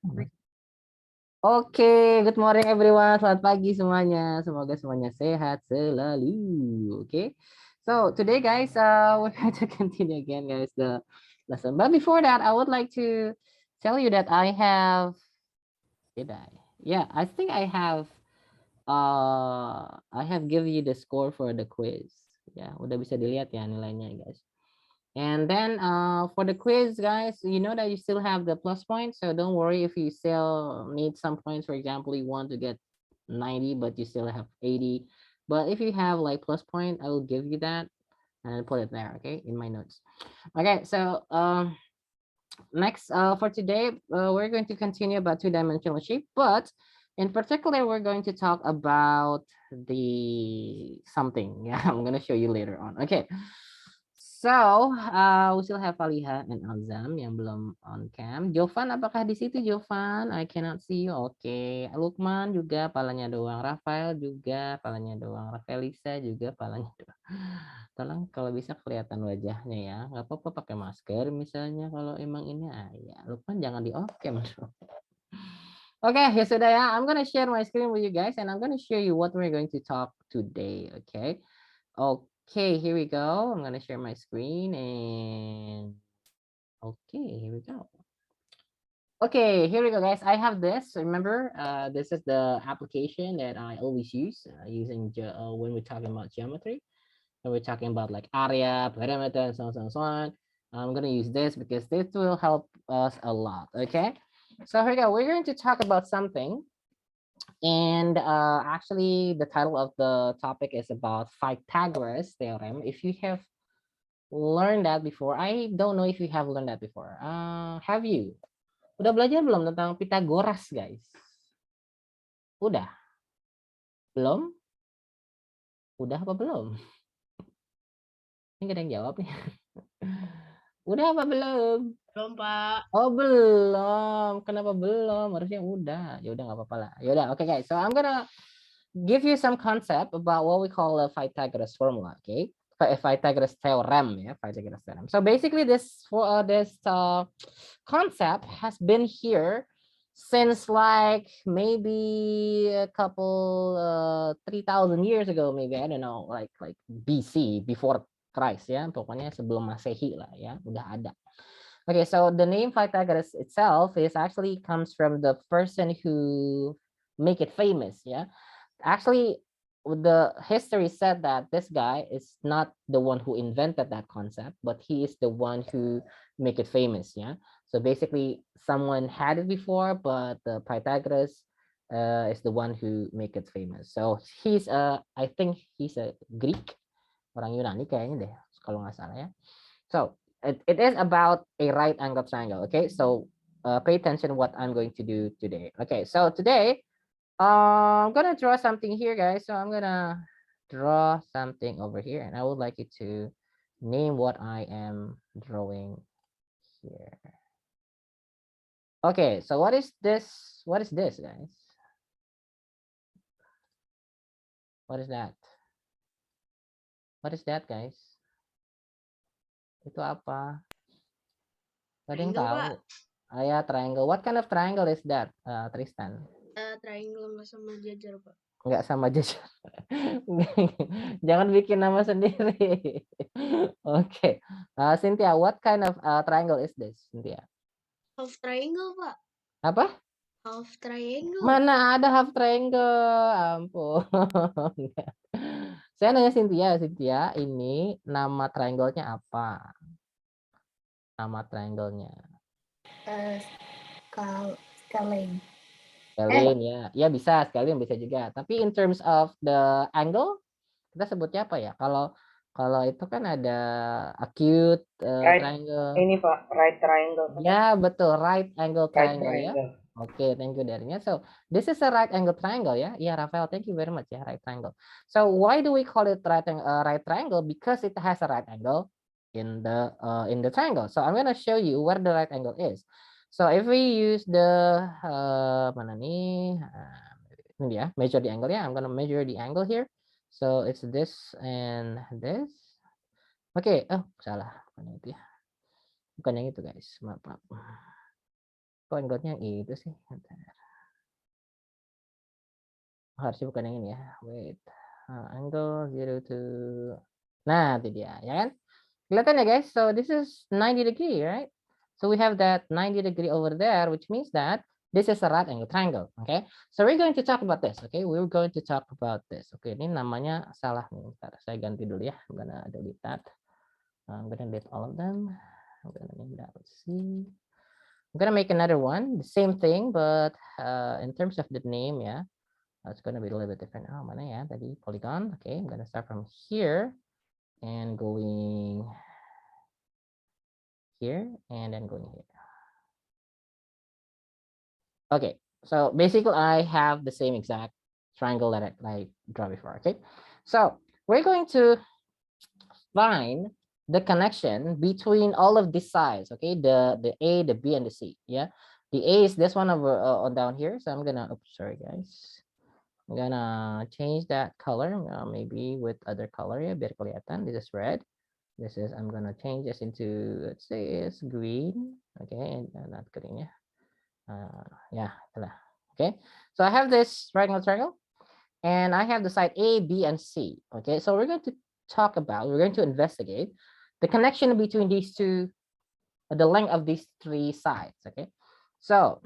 Oke, good morning everyone. Selamat pagi semuanya. Semoga semuanya sehat selalu. Oke. So today guys, we're going to continue again guys the lesson. But before that, I would like to tell you that I have did I? Yeah, I think I have given you the score for the quiz. Ya, udah bisa dilihat ya nilainya guys. And then for the quiz, guys, you know that you still have the plus points. So don't worry if you still need some points. For example, you want to get 90, but you still have 80. But if you have like plus point, I will give you that and I'll put it there, okay, in my notes. Okay, so next for today, we're going to continue about two-dimensional shape, but in particular, we're going to talk about the something. Yeah, I'm going to show you later on. Okay. So, we still have Faliha and Azam yang belum on cam. Jovan, apakah di situ Jovan? I cannot see you. Oke. Lukman juga palanya doang. Rafael juga palanya doang. Rafaelisa juga palanya doang. Tolong kalau bisa kelihatan wajahnya ya. Nggak apa-apa pakai masker misalnya kalau emang ini. Ya. Lukman jangan di off cam. Oke, ya sudah ya. I'm gonna share my screen with you guys and I'm gonna show you what we're going to talk today. Okay. Okay, here we go. I'm gonna share my screen and okay, here we go. Okay, here we go, guys. I have this. Remember, this is the application that I always use when we're talking about geometry. When we're talking about like area, perimeter, and so on, so on, so on. I'm gonna use this because this will help us a lot. Okay, so here we go. We're going to talk about something, and actually, the title of the topic is about Pythagoras theorem. If you have learned that before, I don't know if you have learned that before. Have you? Udah belajar belum tentang Pythagoras, guys? Udah? Belum? Udah apa belum? Ini gak ada yang jawab nih. Udah apa belum? Belum, Pak. Oh, belum. Kenapa belum? Harusnya udah. Ya udah nggak apa-apa lah. Ya udah, okay guys. So I'm gonna give you some concept about what we call a Pythagoras formula, okay? Pythagoras theorem, yeah, Pythagoras theorem. So basically, this concept has been here since like maybe a couple 3,000 years ago, maybe I don't know, like BC, before Christ, ya, pokoknya sebelum Masehi lah, ya, udah ada. Okay, so the name Pythagoras itself is actually comes from the person who make it famous, yeah. Actually, the history said that this guy is not the one who invented that concept, but he is the one who make it famous, yeah. So basically, someone had it before, but the Pythagoras is the one who make it famous. So I think he's a Greek, orang Yunani kayaknya deh, kalau nggak salah ya. So it is about a right angle triangle. Okay, so pay attention what I'm going to do today. Okay, so today I'm gonna draw something here, guys. So I'm gonna draw something over here, and I would like you to name what I am drawing here. Okay, so what is this? What is this, guys? What is that? What is that, guys? Itu apa? Ada yang Triangle, tahu? Pak. Ya, triangle. What kind of triangle is that, Tristan? Triangle nggak sama jajar, Pak. Nggak sama aja. Jangan bikin nama sendiri. Oke. Cynthia, what kind of triangle is this, Cynthia? Half triangle, Pak. Apa? Half triangle. Mana ada half triangle? Ampun. Saya nanya Cynthia, ini nama triangle-nya apa? Nama triangle-nya. Scalene. Scalene ya. Ya bisa, scalene bisa juga. Tapi in terms of the angle, kita sebutnya apa ya? Kalau itu kan ada acute triangle. Ini Pak, right triangle. Ya, betul, right angle Right triangle ya. triangle. Oke, thank you Darinya. So, this is a right angle triangle ya. Yeah, Rafael, thank you very much ya, right triangle. So, why do we call it right triangle? Because it has a right angle in the triangle. So, I'm gonna show you where the right angle is. So, if we use the mana nih? Ini dia, measure the angle ya. I'm gonna measure the angle here. So, it's this and this. Oke, oh salah, bukan itu ya. Bukan yang itu guys, maaf. Kok angle-nya itu sih? Harusnya bukan yang ini ya. Wait. Angle 0 to. Nah, itu dia, ya kan? Kelihatan ya guys? So this is 90 degree, right? So we have that 90 degree over there, which means that this is a right angle triangle. Okay, so we're going to talk about this. Okay, we're going to talk about this. Okay, ini namanya salah nih. Bentar, saya ganti dulu ya. I'm gonna delete that. I'm gonna delete all of them. I'm gonna name that. Let's see. I'm gonna make another one, the same thing, but in terms of the name, yeah, it's gonna be a little bit different. Oh, mana ya? Tadi polygon. Okay, I'm gonna start from here and going here and then going here. Okay, so basically I have the same exact triangle that I draw before. Okay, so we're going to find the connection between all of these sides. Okay, the A, the B, and the C. Yeah, the A is this one over on down here. So I'm gonna. Oops, sorry guys. I'm gonna change that color maybe with other color ya biar kelihatan. This is red. This is, I'm gonna change this into, let's say it's green. Okay, and not green, yeah. Yeah, okay. So I have this triangle, and I have the side A, B, and C. Okay, so we're going to talk about, we're going to investigate the connection between these two, the length of these three sides. Okay, so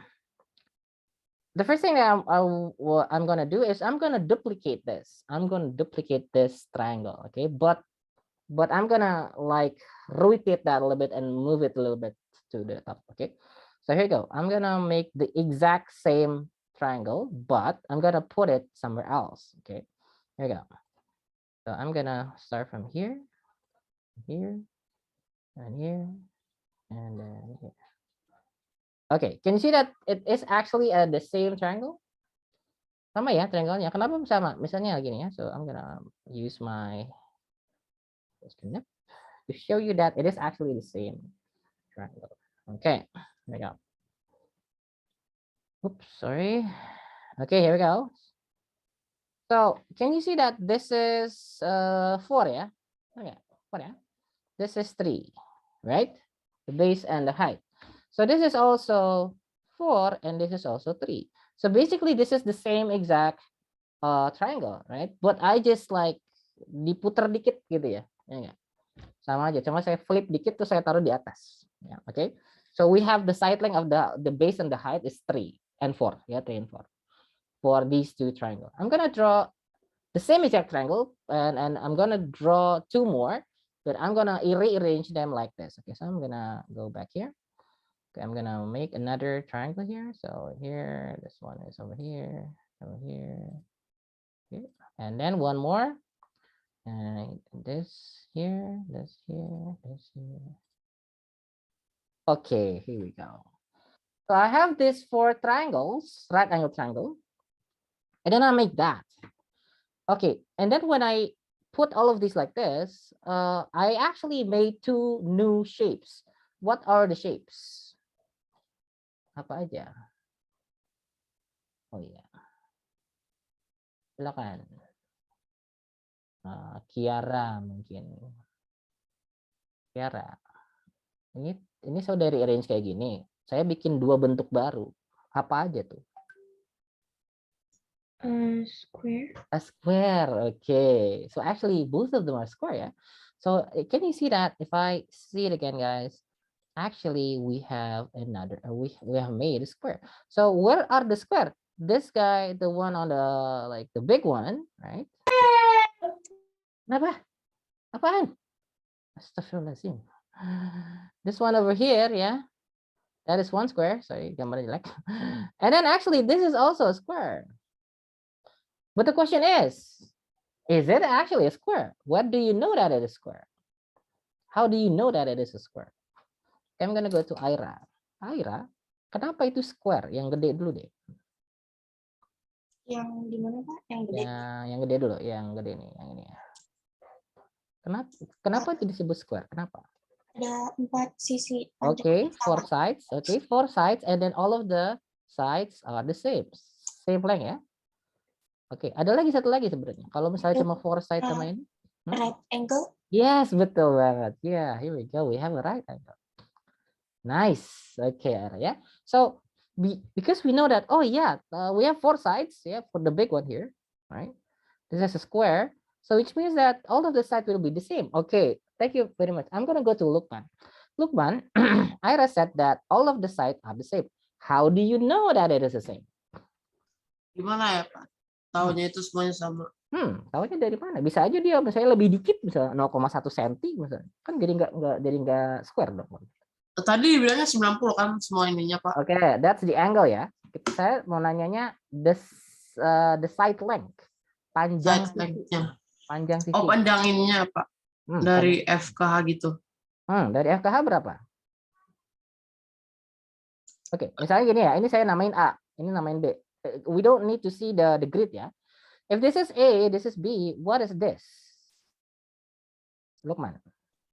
the first thing that I'm gonna do is I'm gonna duplicate this. I'm gonna duplicate this triangle. Okay, but I'm gonna like rotate that a little bit and move it a little bit to the top. Okay, so here you go. I'm gonna make the exact same triangle, but I'm gonna put it somewhere else. Okay, here you go. So I'm gonna start from here, here, and here, and then here. Okay, can you see that it is actually the same triangle? Sama ya triangle-nya. Kenapa sama? Misalnya gini ya. So I'm gonna use my to show you that it is actually the same triangle. Okay, there we go. Oops, sorry. Okay, here we go. So can you see that this is 4, yeah? Okay, 4, yeah? This is 3, right? The base and the height. So this is also 4 and this is also 3. So basically this is the same exact triangle, right? But I just like diputer dikit gitu ya. Ya enggak? Sama aja, cuma saya flip dikit terus saya taruh di atas. Ya, oke. Okay? So we have the side length of the base and the height is 3 and 4, yeah, 3 and 4 for these two triangles. I'm gonna draw the same exact triangle and I'm gonna draw 2 more, but I'm gonna rearrange them like this. Okay, so I'm gonna go back here. Okay, I'm gonna make another triangle here. So here, this one is over here, here, and then one more. And this here, this here, this here. Okay, here we go. So I have these 4 triangles, right angle triangle, and then I make that. Okay, and then when I put all of these like this, I actually made 2 new shapes. What are the shapes? Apa aja? Oh iya. Silakan. Kiara mungkin. Kiara. Ini saya udah rearrange kayak gini. Saya bikin 2 bentuk baru. Apa aja tuh? Square. A square. Okay. So actually both of them are square, yeah. So can you see that? If I see it again, guys, actually we have another, we have made a square. So where are the square? This guy, the one on the, like the big one, right? Kenapa? Apaan? Astagfirullahaladzim. This one over here, yeah. That is one square. Sorry, gambar jelek. And then actually this is also a square. But the question is it actually a square? What do you know that it is square? How do you know that it is a square? I'm gonna go to Aira. Aira, kenapa itu square? Yang gede dulu deh. Yang di mana Pak? Yang gede. Yang gede dulu, yang gede nih, yang ini. Kenapa itu disebut square? Kenapa? Ada 4 sisi. Okay, 4 sides. Okay, 4 sides, and then all of the sides are the same length ya. Oke, ada lagi satu lagi sebenarnya. Kalau misalnya cuma 4 sides sama ini. Right angle. Yes, betul banget. Yeah, here we go. We have a right angle. Nice. Okay, ya. So because we know that, oh yeah, we have 4 sides, yeah, for the big one here, right? This is a square, so which means that all of the sides will be the same. Okay, thank you very much. I'm gonna go to Lukman. Lukman, Ira said that all of the sides are the same. How do you know that it is the same? Gimana ya Pak? Tahunya itu semuanya sama. Tahunya dari mana? Bisa aja dia misalnya lebih dikit, misalnya 0,1 cm misalnya. Kan jadi nggak square dong. Tadi bilangnya 90 kan semua ininya Pak. Oke, that's the angle ya. Saya mau nanyanya the side length. Panjang Side length-nya. Panjang sisi. Oh, panjang ininya Pak. Dari FKH gitu. Dari FKH berapa? Oke, misalnya gini ya, ini saya namain A, ini namain B. We don't need to see the grid ya. If this is A, this is B, what is this? Lukman.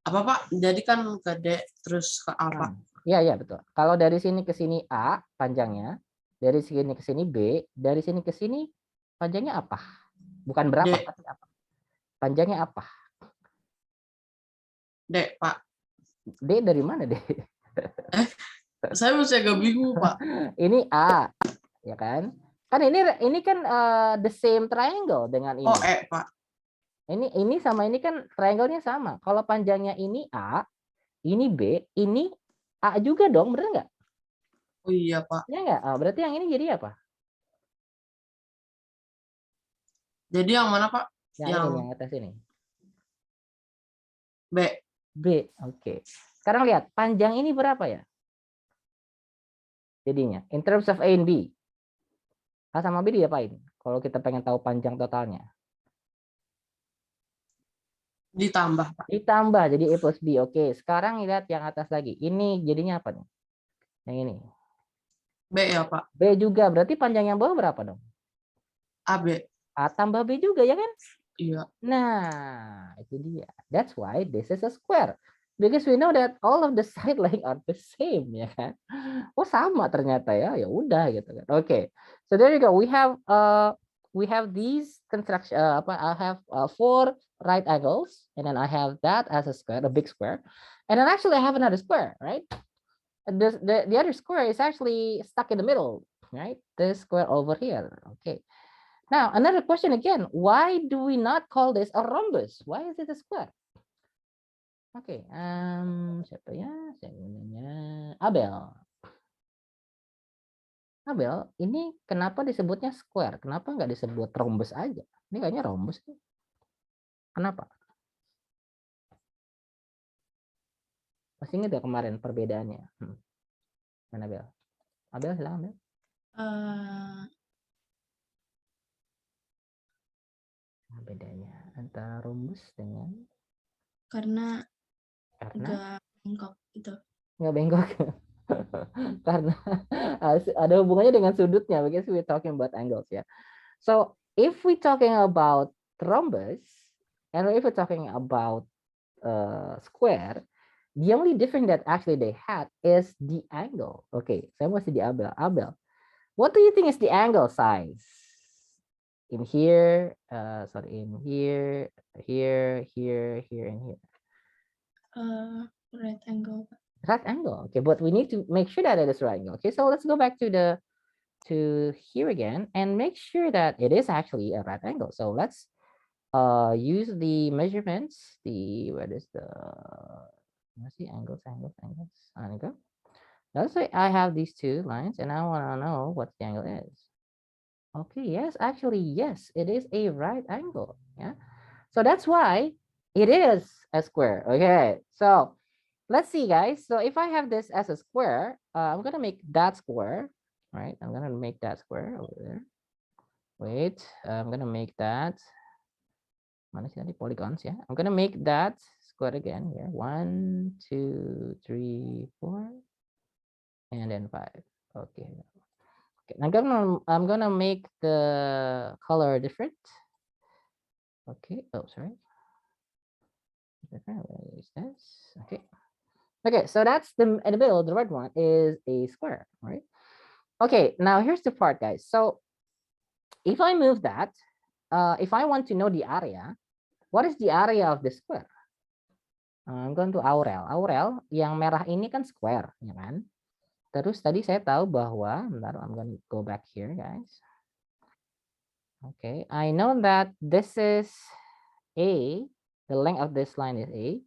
Apa Pak? Jadi kan ke D terus ke A Pak. Iya, betul. Kalau dari sini ke sini A panjangnya, dari sini ke sini B, dari sini ke sini panjangnya apa? Bukan berapa, D. tapi apa? Panjangnya apa? D, Pak. D dari mana D? Saya masih agak bingung Pak. Ini A, ya kan? Kan ini kan the same triangle dengan ini. Oh, E Pak. Ini sama ini kan triangle-nya sama. Kalau panjangnya ini A, ini B, ini A juga dong, bener nggak? Oh iya Pak. Ya nggak? Berarti yang ini jadi apa? Jadi yang mana Pak? Yang atas ini. B. B, oke. Sekarang lihat, panjang ini berapa ya? Jadinya, in terms of A and B. A sama B diapain? Kalau kita pengen tahu panjang totalnya. Ditambah Pak. Ditambah, jadi A plus B. Oke, sekarang lihat yang atas lagi. Ini jadinya apa nih? Yang ini. B ya Pak. B juga, berarti panjang yang bawah berapa dong? AB. A tambah B juga ya kan? Iya. Nah, itu dia. That's why this is a square. Because we know that all of the side length are the same, ya kan? Oh, sama ternyata ya. Ya udah gitu kan. Oke. So there you go. We have these construction I have 4 right angles, and then I have that as a square, a big square. And then actually I have another square, right? The other square is actually stuck in the middle, right? This square over here. Okay. Now, another question again, why do we not call this a rhombus? Why is it a square? Oke, siapa ya? Saya nanya Abel. Abel, ini kenapa disebutnya square? Kenapa nggak disebut rhombus aja? Ini kayaknya rhombus. Kenapa? Masih ingat ya kemarin perbedaannya? Mana Abel? Abel, silakan Abel. Bedanya antara rhombus dengan Karena nggak bengkok itu. Nggak bengkok. Karena ada hubungannya dengan sudutnya, because we're talking about angles ya. So if we talking about rhombus and if we're talking about square, the only difference that actually they had is the angle. Okay, saya masih di Abel. Abel, what do you think is the angle size? In here, in here, here, and here. Right angle. Right angle. Okay, but we need to make sure that it is right angle. Okay, so let's go back to here again and make sure that it is actually a right angle. So let's use the measurements. Where is the let's see angles. There you go. Let's say I have these 2 lines and I want to know what the angle is. Okay, yes, actually, yes, it is a right angle. Yeah, so that's why it is a square. Okay, so let's see, guys. So if I have this as a square, I'm gonna make that square, right? I'm gonna make that square over there. Wait, I'm gonna make that. Mana sih tadi polygons ya? I'm gonna make that square again here. 1, 2, 3, 4, and then 5. Okay. Okay, I'm gonna make the color different. Okay. Oh, sorry. Where is this? Okay. Okay, so that's in the middle. The red one is a square, right? Okay, now here's the part, guys. So if I move that, if I want to know the area, what is the area of the square? I'm going to Aurel. Aurel, yang merah ini kan square, ya kan? Terus tadi saya tahu bahwa, bentar, I'm gonna go back here, guys. Okay, I know that this is A, the length of this line is A,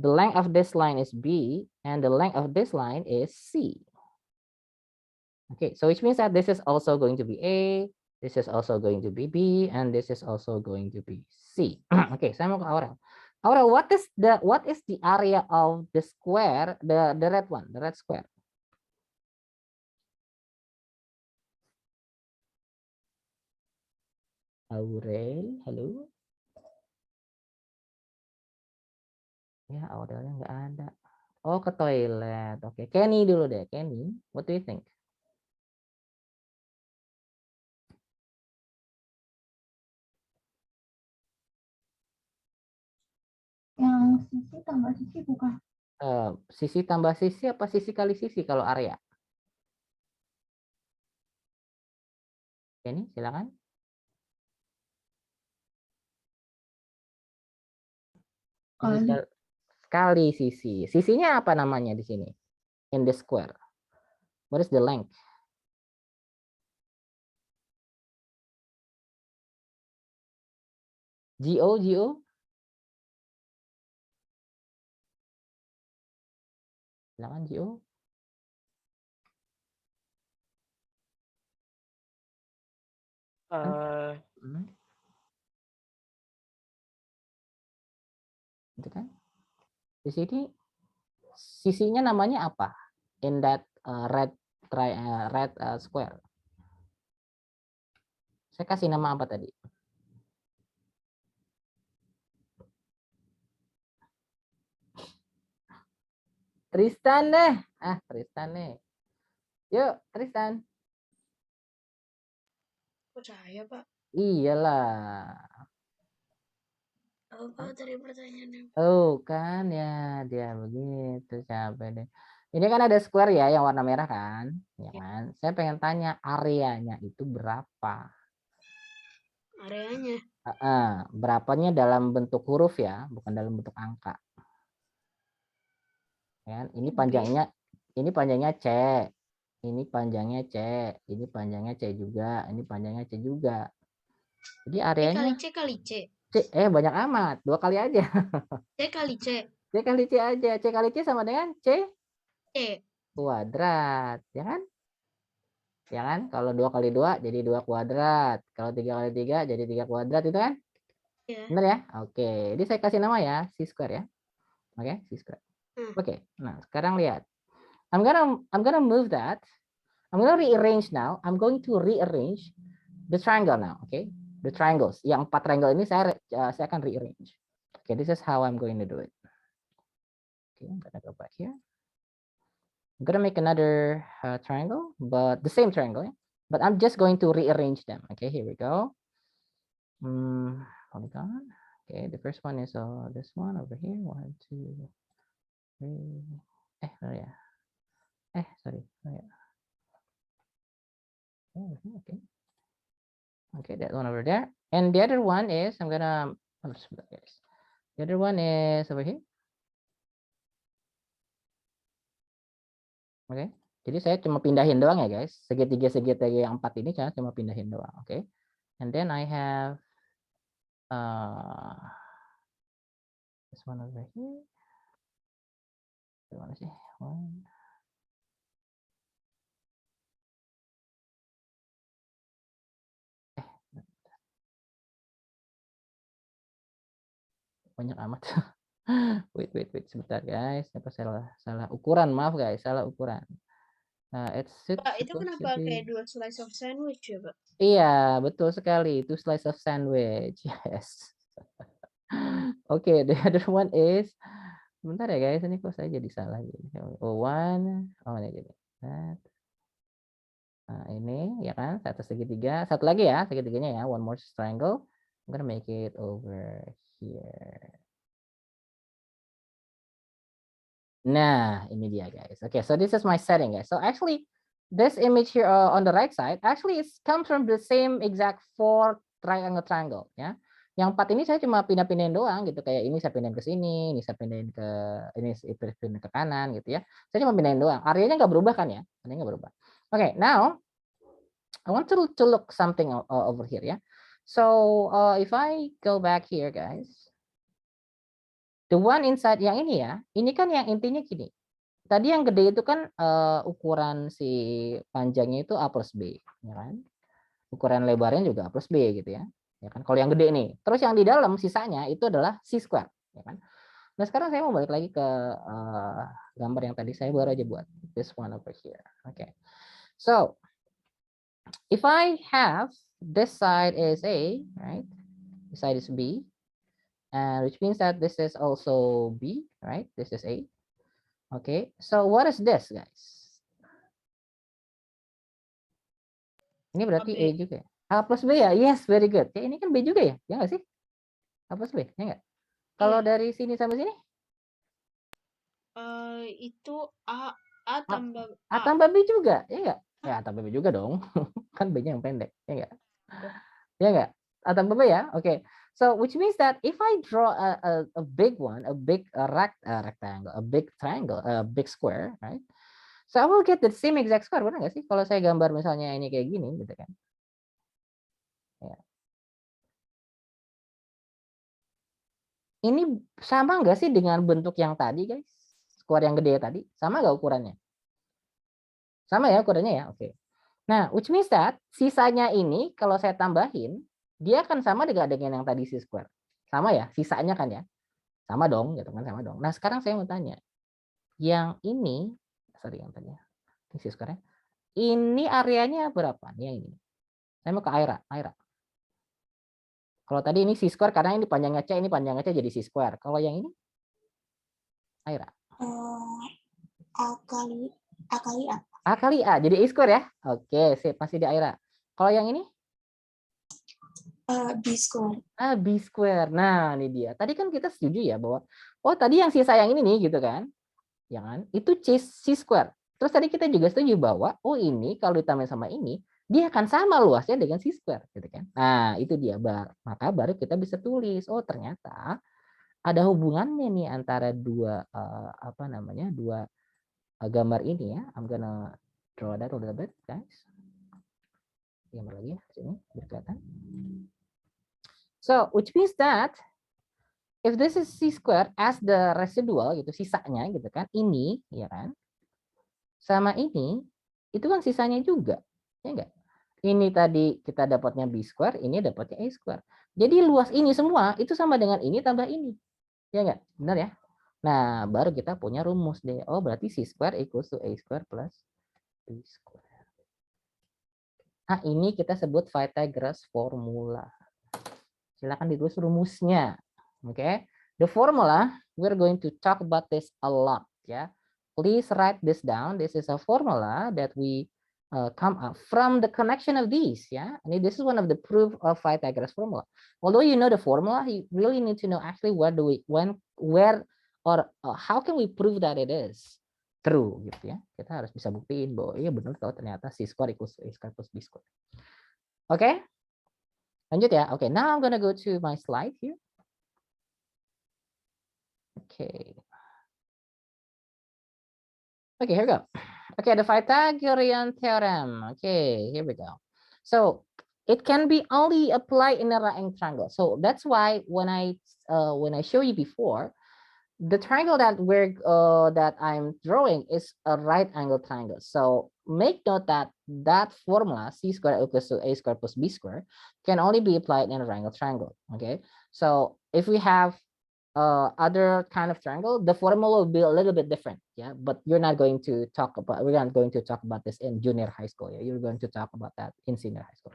the length of this line is B, and the length of this line is C. Okay, so which means that this is also going to be A, this is also going to be B, and this is also going to be C. Okay, saya mau ke Aurel. Aurel, what is the area of the square, the red one, the red square? Aurel, halo. Ya, Aurelnya nggak ada. Oh, ke toilet. Oke, Kenny dulu deh. Kenny, what do you think? Yang sisi tambah sisi bukan? Sisi tambah sisi apa sisi kali sisi kalau area? Kenny, silakan. Kali sisi. Sisinya apa namanya di sini? In the square. What is the length? GO? Silakan GO. Itu kan? Di sini sisinya namanya apa? In that red square. Saya kasih nama apa tadi? Tristan deh. Tristan nih. Yuk, Tristan. Kok saya, Pak? Iyalah. Apa tadi pertanyaannya? Oh, kan ya dia begitu, capek deh. Ini kan ada square ya yang warna merah kan? Ya kan? Saya pengen tanya areanya itu berapa? Areanya. Berapanya dalam bentuk huruf ya, bukan dalam bentuk angka. Ya, ini panjangnya C, ini panjangnya C, ini panjangnya C juga, ini panjangnya C juga. Jadi areanya C kali C. banyak amat, 2 kali aja. C kali C. C kali C aja, C kali C sama dengan C kuadrat, ya kan? Ya kan? Kalau 2 kali 2 jadi 2 kuadrat. Kalau 3 kali 3 jadi 3 kuadrat, itu kan? Iya. Benar ya? Oke, ini saya kasih nama ya, C square ya. Oke, C square. Oke, nah sekarang lihat. I'm gonna move that. I'm gonna rearrange now. I'm going to rearrange the triangle now. Okay, the triangles. Yang 4 triangle ini saya akan rearrange. Okay, this is how I'm going to do it. Okay, I'm gonna go back here. I'm gonna make another triangle, but the same triangle. Yeah? But I'm just going to rearrange them. Okay, here we go. Polygon. Okay, the first one is this one over here. 1, 2, 3. Oh yeah. Sorry. Oh, yeah. Okay. Okay, that one over there. And the other one is, the other one is over here. Oke. Jadi saya cuma pindahin doang ya guys. Segitiga yang 4 ini saya cuma pindahin doang. Oke. And then I have this one over here. Mana sih? One. Banyak amat. wait sebentar guys. Apa salah ukuran, maaf guys, salah ukuran. Pak, itu kenapa kayak 2 slice of sandwich ya, Pak? Iya, betul sekali. Itu slice of sandwich. Yes. Oke, the other one is, bentar ya guys, ini kok saya jadi salah gini. Ini jadi. Nah, ini ya kan, satu segitiga. Satu lagi ya, segitiganya ya. One more triangle. I'm gonna make it over here. Nah, ini dia guys. Okay, so this is my setting guys. So actually, this image here on the right side, actually it comes from the same exact 4 triangle, yeah. Yang 4 ini saya cuma pindah-pindahin doang gitu. Kayak ini saya pindahin ke sini, ini saya pindahin ke ini pindahin ke kanan gitu ya. Saya cuma pindahin doang. Areanya nggak berubah kan ya? Areanya nggak berubah. Oke, now I want to look something over here ya. So if I go back here guys, the one inside yang ini ya, ini kan yang intinya gini. Tadi yang gede itu kan ukuran si panjangnya itu A plus B, ya kan? Ukuran lebarnya juga A plus B gitu ya. Ya kan? Kalau yang gede nih. Terus yang di dalam sisanya itu adalah C square, ya kan? Nah, sekarang saya mau balik lagi ke gambar yang tadi saya baru aja buat. This one over here. Oke. So, if I have this side is A, right? This side is B, and which means that this is also B, right? This is A. Okay, so what is this, guys? Ini berarti A juga ya? A plus B ya? Yes, very good. Ya, ini kan B juga ya? Ya nggak sih? A plus B, ya nggak? Kalau dari sini sampai sini? Itu A tambah A tambah B juga, ya nggak? Ya, A tambah B juga dong. Kan B-nya yang pendek, ya nggak? Ya nggak? A tambah B ya? Oke. So, which means that if I draw a big one, a big rectangle, a big triangle, a big square, right? So I will get the same exact square, benar nggak sih? Kalau saya gambar misalnya ini kayak gini, gitu kan? Ya. Ini sama nggak sih dengan bentuk yang tadi, guys? Square yang gede tadi, sama nggak ukurannya? Sama ya ukurannya ya, oke. Nah, which means that sisanya ini kalau saya tambahin, dia akan sama dengan yang tadi si square. Sama ya, sisanya kan ya? Sama dong, gitu kan, sama dong. Nah, sekarang saya mau tanya. Yang ini, sorry yang tadi. Ini si square-nya. Ini areanya berapa? Nih yang ini. Saya mau ke Aira. Kalau tadi ini si square karena ini panjangnya C, ini panjangnya C jadi si square. Kalau yang ini? Aira. A kali A. A kali A, jadi A square ya? Oke, sip, masih di Aira. Kalau yang ini? B square. B square. Nah, ini dia. Tadi kan kita setuju ya bahwa oh tadi yang sisa yang ini nih gitu kan. Ya kan? Itu C square. Terus tadi kita juga setuju bahwa oh ini kalau ditambah sama ini dia akan sama luasnya dengan C square gitu kan. Nah, itu dia maka baru kita bisa tulis oh ternyata ada hubungannya nih antara dua dua gambar ini ya. I'm gonna draw that a little bit guys. Gambar lagi ya sini biar kelihatan. So, which means that if this is C square as the residual gitu, sisanya gitu kan, ini ya kan, sama ini, itu kan sisanya juga, ya enggak? Ini tadi kita dapatnya B square, ini dapatnya A square. Jadi luas ini semua itu sama dengan ini tambah ini, ya enggak? Benar ya? Nah, baru kita punya rumus deh. Oh, berarti C square equals to A square plus B square. Nah, ini kita sebut Pythagoras formula. Silakan ditulis rumusnya. Okay, the formula we're going to talk about this a lot. Yeah, please write this down. This is a formula that we come up from the connection of these. Yeah, and this is one of the proof of Pythagoras formula. Although you know the formula, you really need to know actually how can we prove that it is true gitu ya. Kita harus bisa buktiin bahwa iya benar kalau ternyata C square equals A square plus B square. Okay. Lanjut ya. Okay, now I'm gonna go to my slide here. Okay. Okay, here we go. Okay, the Pythagorean theorem. Okay, here we go. So it can be only applied in a right angle triangle. So that's why when I show you before, the triangle that I'm drawing is a right angle triangle. So make note that formula C squared equals to A squared plus B squared can only be applied in a right angle triangle. Okay, so if we have other kind of triangle, the formula will be a little bit different. Yeah, but we're not going to talk about this in junior high school. Yeah, you're going to talk about that in senior high school.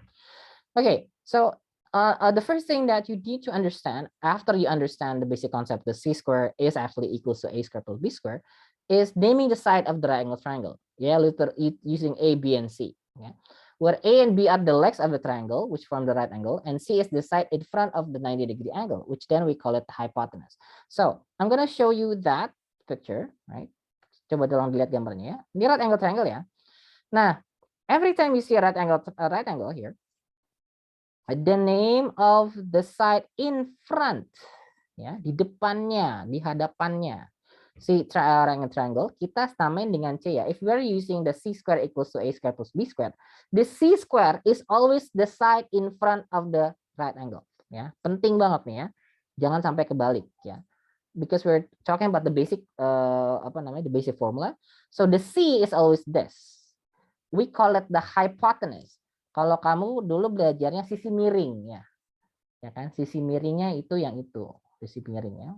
Okay, so the first thing that you need to understand after you understand the basic concept that C square is actually equals to A square plus B square is naming the side of the right angle triangle. Yeah, using A, B, and C. Yeah, where A and B are the legs of the triangle, which form the right angle, and C is the side in front of the 90-degree angle, which then we call it the hypotenuse. So I'm gonna show you that picture, right? Coba tolong dilihat gambarnya ya. Ini right angle triangle ya. Nah, every time you see a right angle here, the name of the side in front, ya, di depannya, di hadapannya. Si triangle kita samain dengan C ya. If we are using the C square equals to A square plus B square, the C square is always the side in front of the right angle. Ya, penting banget nih ya. Jangan sampai kebalik ya. Because we're talking about the basic the basic formula. So the C is always this. We call it the hypotenuse. Kalau kamu dulu belajarnya sisi miring ya. Ya kan? Sisi miringnya itu yang itu, sisi miringnya.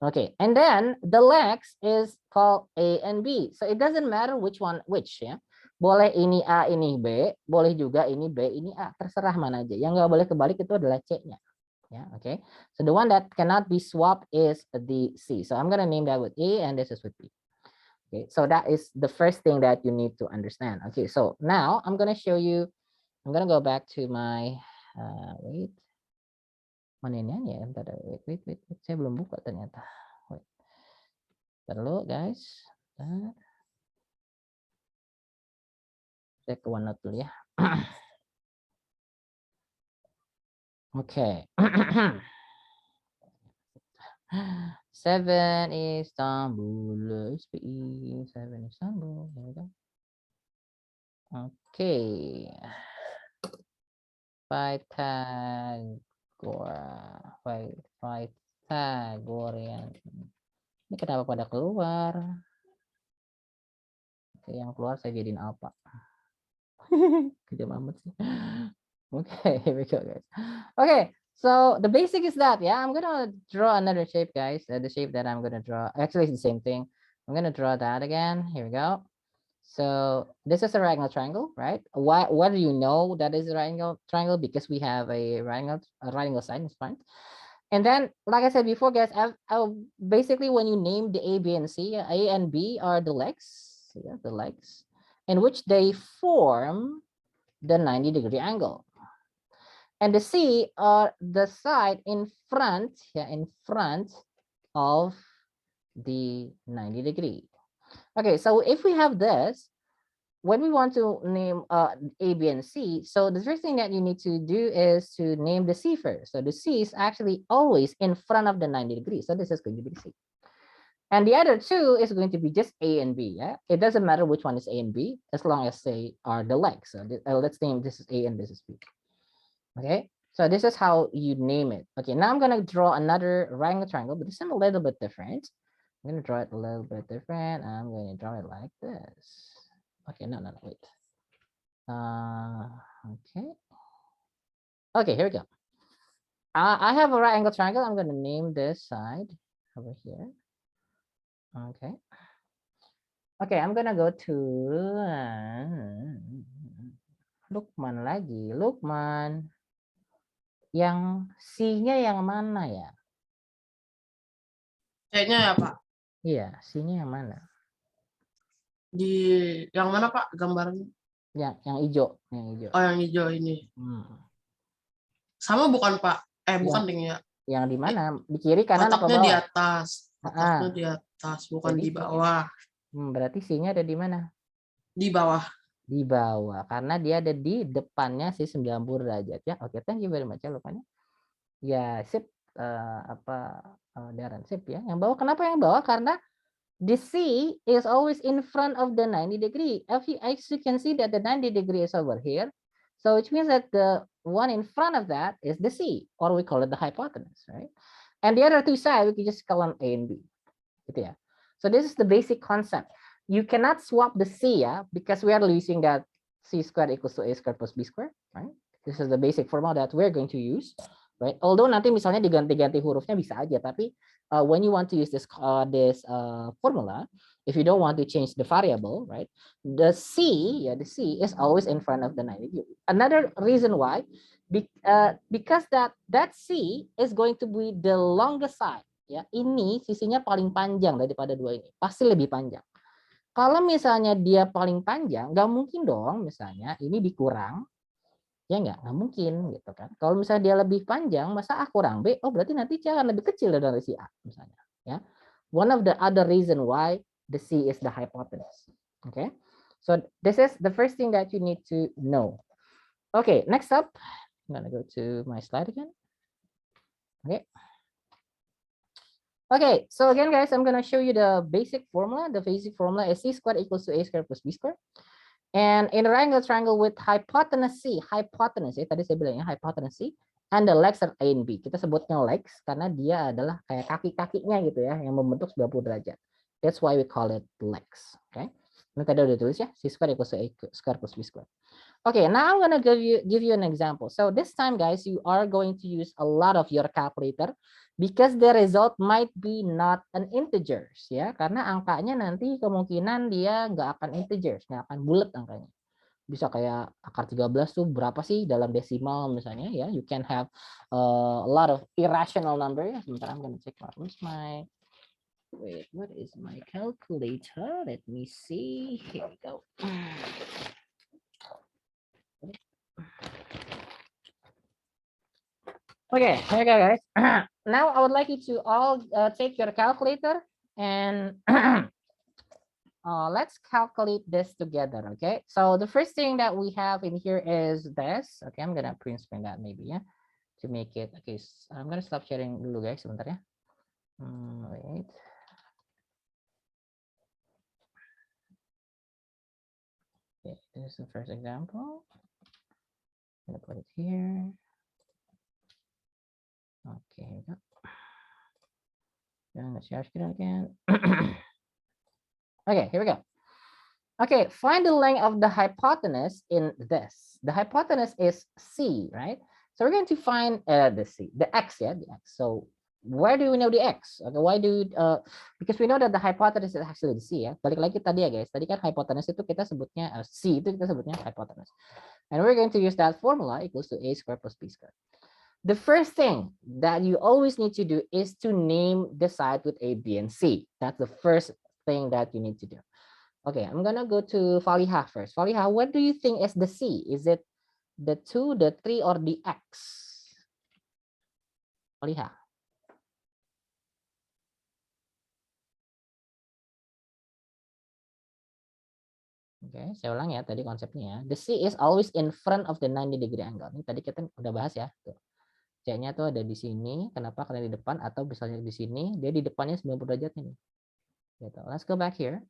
Okay, and then the legs is called A and B. So it doesn't matter which one which ya. Boleh ini A, ini B, boleh juga ini B, ini A, terserah mana aja. Yang nggak boleh kebalik itu adalah C-nya. Yeah, okay. So the one that cannot be swapped is the C. So I'm gonna name that with A and this is with B. Okay, so that is the first thing that you need to understand. Okay, so now I'm gonna show you. I'm gonna go back to my wait. Mana ini ya? Wait. Saya belum buka ternyata. Wait. Terlalu guys. Saya ke OneNote dulu ya. Oke. 7 Istanbul, SPI 7 Istanbul. Oke. Pythagorean. Ini kenapa pada keluar? Oke, yang keluar saya jadiin apa? Kejam amat sih. Okay, here we go, guys. Okay, so the basic is that, yeah, I'm gonna draw another shape, guys. The shape that I'm gonna draw, actually it's the same thing. I'm gonna draw that again. Here we go. So this is a right angle triangle, right? Why do you know that is a right angle triangle? Because we have a right angle side in front. And then, like I said before, guys, basically when you name the A, B, and C, A and B are the legs, yeah, the legs, in which they form the 90-degree angle. And the C are the side in front, yeah, in front of the 90-degree. Okay, so if we have this, when we want to name A, B, and C, so the first thing that you need to do is to name the C first. So the C is actually always in front of the 90 degrees. So this is going to be C. And the other two is going to be just A and B. Yeah, it doesn't matter which one is A and B as long as they are the legs. So let's name this is A and this is B. Okay, so this is how you name it. Okay, now I'm going to draw another right angle triangle, but this is a little bit different. I'm going to draw it a little bit different. I'm going to draw it like this. Okay, no, wait. Okay, here we go. I have a right angle triangle. I'm going to name this side over here. Okay, I'm going to go to Lukman lagi. Lukman. Yang C-nya yang mana ya? C-nya ya, Pak? Iya, C-nya yang mana? Di yang mana, Pak, gambarnya? Yang hijau, yang hijau. Oh, yang hijau ini. Sama bukan, Pak? Bukan tinggi ya. Yang di mana? Di kiri, kanan, apa bawah? Kotaknya di atas. Kotaknya di atas, bukan di bawah. Berarti C-nya ada di mana? Di bawah. Di bawah, karena dia ada di depannya si 90 derajat ya. Oke, thank you very much ya Lukman. Ya, sip. Darren, sip ya. Yang bawah, kenapa yang bawah? Karena the C is always in front of the 90 degree. As you can see that the 90 degree is over here. So which means that the one in front of that is the C, or we call it the hypotenuse, right? And the other two sides, we can just call them A and B. Gitu ya. So this is the basic concept. You cannot swap the C ya, because we are using that C squared equals to A squared plus B squared, right? This is the basic formula that we're going to use, right? Although nanti misalnya diganti-ganti hurufnya bisa aja, tapi when you want to use this formula, if you don't want to change the variable, right? The C is always in front of the 90 degree. Another reason why, because that C is going to be the longest side. Ya, ini sisinya paling panjang daripada dua ini, pasti lebih panjang. Kalau misalnya dia paling panjang, nggak mungkin dong misalnya ini dikurang, ya nggak mungkin gitu kan. Kalau misalnya dia lebih panjang, masa A kurang B, oh berarti nanti C akan lebih kecil dari si A misalnya. Ya, one of the other reason why the C is the hypotenuse. Okay, so this is the first thing that you need to know. Okay, next up, I'm gonna go to my slide again. Okay. Okay, so again, guys, I'm gonna show you the basic formula. The basic formula is c squared equals to a squared plus b squared. And in a right-angle triangle with hypotenuse C, hypotenuse, tadi saya bilangnya hypotenuse C, and the legs are A and B. Kita sebutnya legs karena dia adalah kayak kaki-kakinya gitu ya, yang membentuk 90 derajat. That's why we call it legs. Okay. Ini tadi udah tulis ya, c squared equals to a squared plus b squared. Okay, now I'm gonna give you an example. So this time, guys, you are going to use a lot of your calculator because the result might be not an integers ya, karena angkanya nanti kemungkinan dia nggak akan integers, nggak akan bulat angkanya. Bisa kayak akar 13 tuh berapa sih dalam desimal misalnya ya. You can have a lot of irrational number ya. Sebentar, I'm gonna check what is my calculator? Let me see. Here we go. Okay, here we go, guys. Now I would like you to all take your calculator and let's calculate this together. Okay, so the first thing that we have in here is this. Okay, I'm gonna print screen that maybe yeah to make it. Okay, so I'm gonna stop sharing dulu guys sebentar ya. Wait. Okay, this is the first example. I'm gonna put it here. Okay, here we go. Let's share screen again. Okay, here we go. Okay, find the length of the hypotenuse in this. The hypotenuse is C, right? So we're going to find the X, yeah, the X. So where do we know the X? Okay, why do because we know that the hypotenuse is actually the C, ya. Balik lagi tadi ya guys. Tadi kan hypotenuse itu kita sebutnya C, itu kita sebutnya hypotenuse. And we're going to use that formula equals to a squared plus b squared. The first thing that you always need to do is to name the side with A, B, and C. That's the first thing that you need to do. Okay, I'm gonna go to Faliha first. Faliha, what do you think is the C? Is it the 2, the 3, or the X? Faliha. Oke, saya ulang ya tadi konsepnya ya. The C is always in front of the 90-degree angle. Ini tadi kita udah bahas ya. Tuh. C-nya tuh ada di sini. Kenapa? Karena di depan atau misalnya di sini, dia di depannya 90 derajat ini. Gitu. Let's go back here.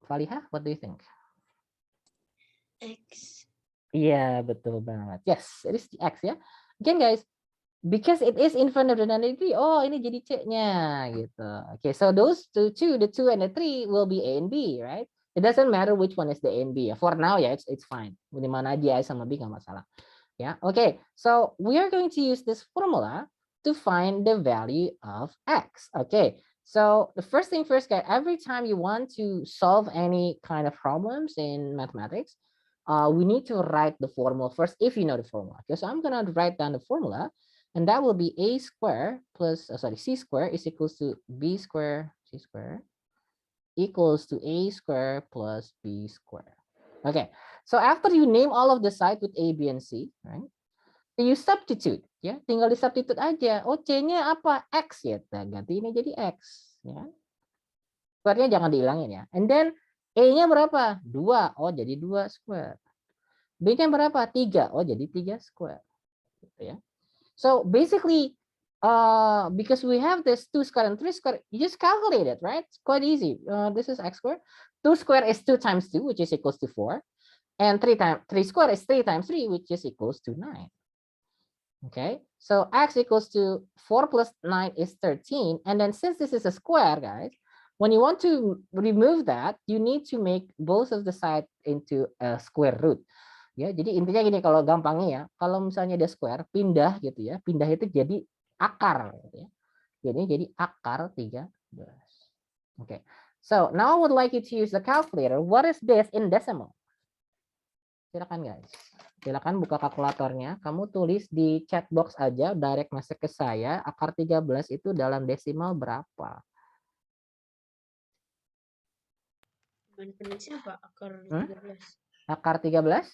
Faliha, what do you think? X. Iya, betul banget. Yes, it is the X ya. Again guys, because it is in front of the 90 degree, oh ini jadi C-nya gitu. Okay, so those the 2 and the 3 will be A and B, right? It doesn't matter which one is the A and B. For now ya, it's fine. Di mana aja A sama B nggak masalah. Yeah, okay. So we are going to use this formula to find the value of X. Okay, so the first thing first, guys, every time you want to solve any kind of problems in mathematics, we need to write the formula first if you know the formula. Okay, so I'm gonna write down the formula, and that will be a square plus, c square is equals to b square, c square equals to a square plus b square. Okay, so after you name all of the sides with A, B, and C, right? You substitute, ya. Tinggal di substitute aja. Oh, C-nya apa? X ya. Nah, ganti ini jadi X, ya. Square-nya jangan dihilangin ya. And then A-nya berapa? 2. Oh, jadi 2 square. B-nya berapa? 3. Oh, jadi 3 square. Gitu ya. So basically, because we have this 2 square and 3 square, you just calculate it, right? It's quite easy. This is X square. 2 square is 2 times 2, which is equals to 4. And 3 square is 3 times 3, which is equals to 9. Okay, so X equals to 4 plus 9 is 13. And then since this is a square, guys, when you want to remove that, you need to make both of the sides into a square root. Ya, jadi intinya gini, kalau gampangnya ya, kalau misalnya ada square, pindah gitu ya, pindah itu jadi akar. Gitu ya. Jadi akar 13. Okay, so now I would like you to use the calculator. What is this in decimal? Silakan guys. Silakan buka kalkulatornya. Kamu tulis di chat box aja, direct masuk ke saya. Akar 13 itu dalam desimal berapa? Manipulasinya apa? Akar 13. Akar 13?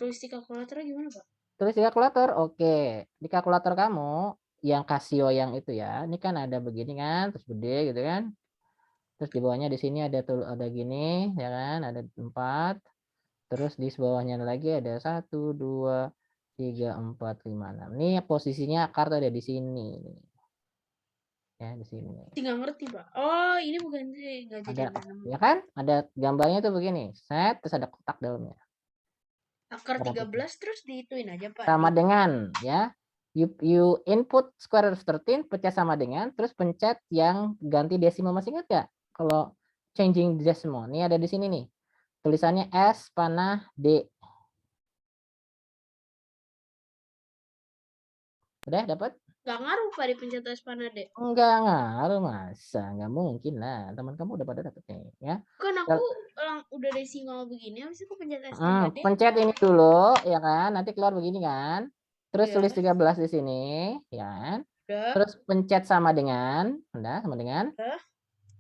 Tulis di kalkulator gimana, Pak? Tulis di kalkulator. Oke. Di kalkulator kamu yang Casio yang itu ya. Ini kan ada begini kan, terus gede gitu kan. Terus di bawahnya di sini ada gini ya kan, ada 4. Terus di bawahnya lagi ada 1, 2, 3, 4, 5, 6. Ini posisinya akar tuh ada di sini. Ya, di sini. Nggak ngerti, Pak. Oh, ini bukan sih. Nggak jadi Ada, ya kan? Ada gambarnya tuh begini. Set, terus ada kotak dalamnya. akar 13 terus diituin aja, Pak. Sama dengan, ya. You input square root of 13, pencet sama dengan, terus pencet yang ganti desimal. Masih ingat nggak? Kalau changing decimal. Ini ada di sini nih. Tulisannya S panah D. Udah dapat? Nggak ngaruh, Pak, dipencet S panah D. Enggak ngaruh, masa. Nggak mungkin lah. Teman kamu udah pada dapet nih. Ya. Kan aku udah desimal begini, habis itu pencet S 3D. Pencet ini dulu, ya kan? Nanti keluar begini kan? Terus Iya. tulis 13 di sini, ya kan? Udah. Terus pencet sama dengan, udah sama dengan. Udah.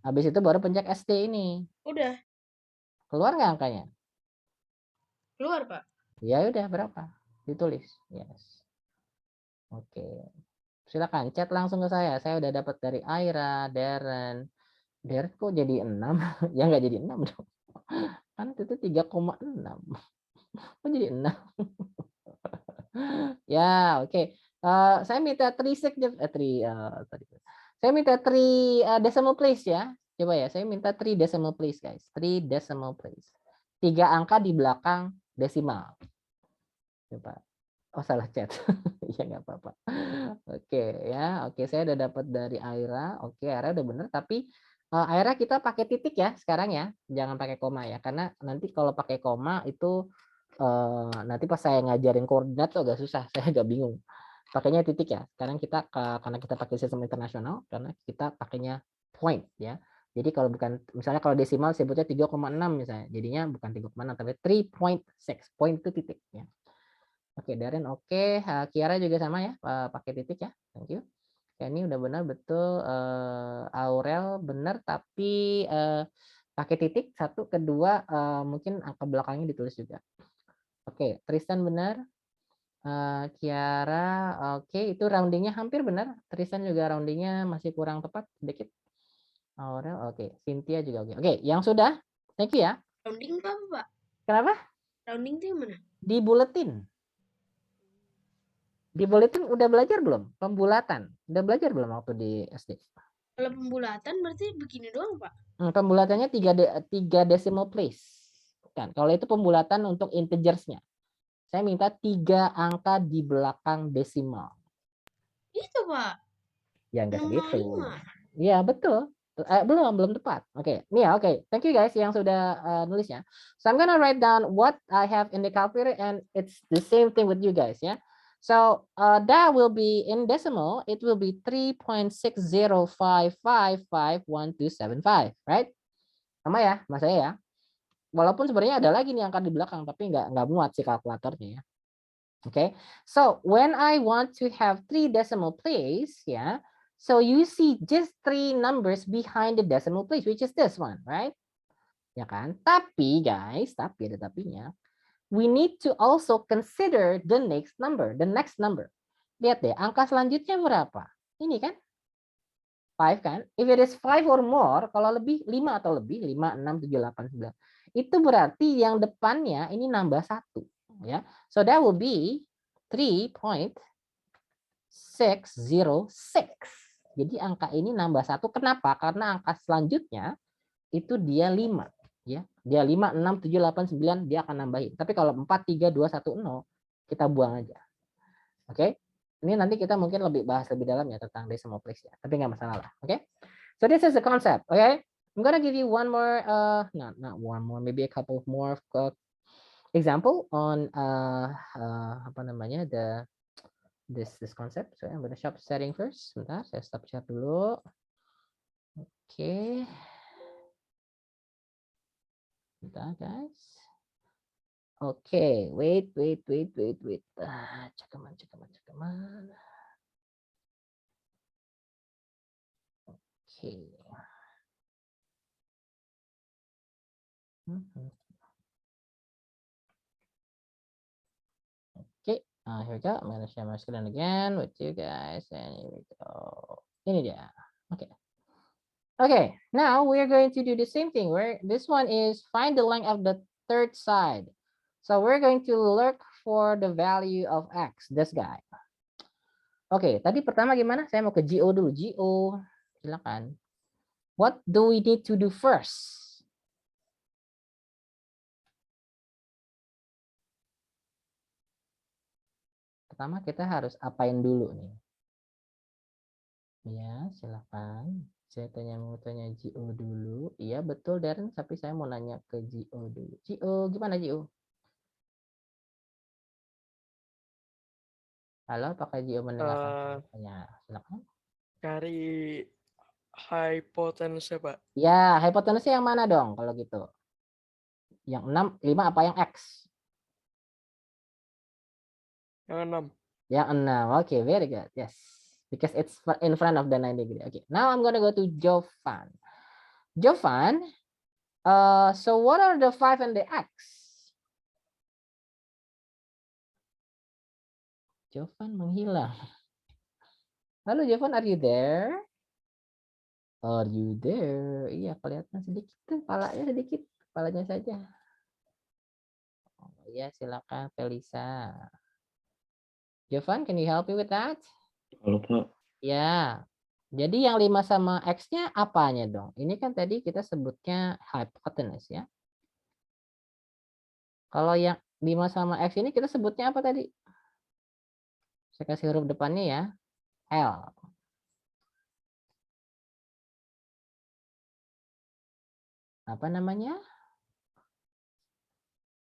Habis itu baru pencet ST ini. Udah. Keluar nggak angkanya? Keluar, Pak. Ya udah, berapa? Ditulis. Yes. Oke. Silakan chat langsung ke saya. Saya udah dapat dari Aira, Darren. Darren kok jadi 6? Ya nggak jadi 6 dong. Kan itu 3,6. Kok jadi 6? Ya, oke. Saya minta 3 saya minta 3 decimal place ya. Coba ya, saya minta 3 decimal place guys. 3 decimal place. 3 angka di belakang desimal. Coba. Oh, salah chat. Ya nggak apa-apa. Oke ya. Oke, saya udah dapat dari Aira. Oke, Aira udah bener, tapi Aira kita pakai titik ya sekarang ya. Jangan pakai koma ya, karena nanti kalau pakai koma itu nanti pas saya ngajarin koordinat tuh agak susah, saya agak bingung. Pakainya titik ya. Sekarang kita karena kita pakai sistem internasional, karena kita pakainya point ya. Jadi kalau bukan, misalnya kalau desimal sebutnya 3,6 misalnya, jadinya bukan 3,6 tapi 3.6. Point itu titik ya. Oke, Darren oke. Kiara juga sama ya, pakai titik ya. Thank you. Ya, ini udah benar betul. Aurel benar tapi pakai titik. Satu, kedua mungkin angka belakangnya ditulis juga. Oke, Tristan benar. Kiara, oke, itu roundingnya hampir benar. Tristan juga roundingnya masih kurang tepat sedikit. Aurel, oke. Cynthia juga oke. Oke, yang sudah, thank you ya. Rounding apa, Pak? Kenapa? Rounding itu yang mana? Di buletin. Di buletin udah belajar belum? Pembulatan. Udah belajar belum waktu di SD? Kalau pembulatan berarti begini doang, Pak. Pembulatannya 3 decimal place. Kan, kalau itu pembulatan untuk integersnya. Saya minta 3 angka di belakang desimal. Itu, Pak. Ya enggak segitu. Iya, betul. Belum tepat. Oke. Nih ya, oke. Thank you guys yang sudah nulisnya. So I'm gonna write down what I have in the calculator and it's the same thing with you guys ya. So that will be in decimal, it will be 3.605551275, right? Sama ya, Mas saya ya. Walaupun sebenarnya ada lagi nih angka di belakang, tapi nggak muat si kalkulatornya ya. Okay, so when I want to have 3 decimal place, yeah, so you see just 3 numbers behind the decimal place, which is this one, right? Ya kan? Tapi guys, tapi ada tapinya. We need to also consider the next number. Lihat deh, angka selanjutnya berapa? Ini kan? 5 kan? If it is 5 or more, kalau lebih 5 atau lebih, 5, 6, 7, 8, 9. Itu berarti yang depannya ini nambah 1. Ya. So that will be 3.606. Jadi angka ini nambah 1. Kenapa? Karena angka selanjutnya itu dia 5. Ya, dia 5, 6, 7, 8, 9 dia akan nambahin. Tapi kalau 4, 3, 2, 1, 0 kita buang aja. Oke. Ini nanti kita mungkin lebih bahas lebih dalam ya tentang decimal place ya. Tapi nggak masalah lah. Oke. So this is the concept. Okay. I'm gonna give you one more, not one more, maybe a couple of more example on apa namanya this concept. So I'm gonna stop setting first. Sebentar, saya stop share dulu. Oke. Bentar guys. Oke, wait. Cekaman. Oke. Okay, here we go. I'm gonna share my screen again with you guys, and here we go. Ini dia. Okay, now we're going to do the same thing where this one is find the length of the third side. So we're going to look for the value of X, this guy. Oke, tadi pertama gimana? Saya mau ke GO dulu. GO, silakan. What do we need to do first? Pertama kita harus apain dulu nih? Ya, silakan. Saya mau tanya GO dulu. Iya, betul Darren, tapi saya mau nanya ke GO dulu. GO, gimana GO? Halo, apakah GO mendengarkan? Ya, silakan. Cari hipotenuse, Pak. Ya, hipotenuse yang mana dong kalau gitu? Yang 6, 5 apa yang X? Yang 6. Yang 6. Okay, very good. Yes. Because it's in front of the 9 degree. Okay, now I'm gonna go to Jovan. Jovan, so what are the 5 and the X? Jovan menghilang. Halo Jovan, are you there? Are you there? Iya, kelihatan sedikit tuh, kepalanya sedikit, kepalanya saja. Oh, iya, silakan Felisa. Jovan, can you help me with that? Halo Pak. Ya. Jadi yang 5 sama X-nya apanya dong? Ini kan tadi kita sebutnya hypotenuse ya. Kalau yang 5 sama X ini kita sebutnya apa tadi? Saya kasih huruf depannya ya. L. Apa namanya?